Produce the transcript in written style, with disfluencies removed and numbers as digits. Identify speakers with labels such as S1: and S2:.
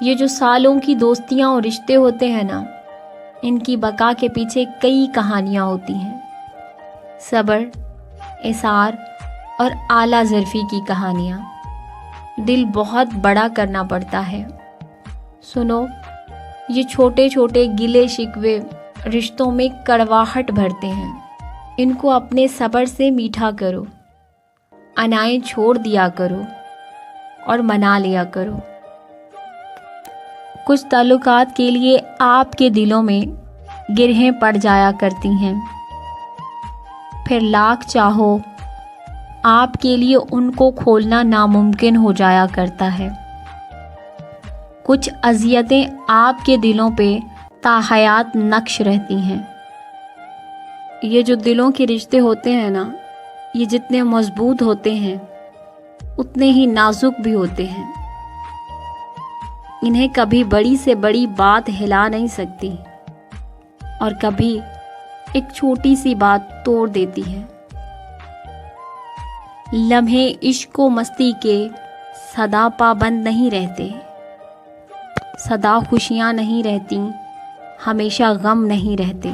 S1: یہ جو سالوں کی دوستیاں اور رشتے ہوتے ہیں نا، ان کی بقا کے پیچھے کئی کہانیاں ہوتی ہیں۔ صبر، اصرار اور اعلیٰ ظرفی کی کہانیاں۔ دل بہت بڑا کرنا پڑتا ہے۔ سنو، یہ چھوٹے چھوٹے گلے شکوے رشتوں میں کڑواہٹ بھرتے ہیں۔ ان کو اپنے صبر سے میٹھا کرو، انائیں چھوڑ دیا کرو اور منا لیا کرو۔ کچھ تعلقات کے لیے آپ کے دلوں میں گرہیں پڑ جایا کرتی ہیں، پھر لاکھ چاہو آپ کے لیے ان کو کھولنا ناممکن ہو جایا کرتا ہے۔ کچھ اذیتیں آپ کے دلوں پہ تاحیات نقش رہتی ہیں۔ یہ جو دلوں کے رشتے ہوتے ہیں نا، یہ جتنے مضبوط ہوتے ہیں اتنے ہی نازک بھی ہوتے ہیں۔ انہیں کبھی بڑی سے بڑی بات ہلا نہیں سکتی اور کبھی ایک چھوٹی سی بات توڑ دیتی ہے۔ لمحے عشق و مستی کے سدا پابند نہیں رہتے، سدا خوشیاں نہیں رہتی، ہمیشہ غم نہیں رہتے۔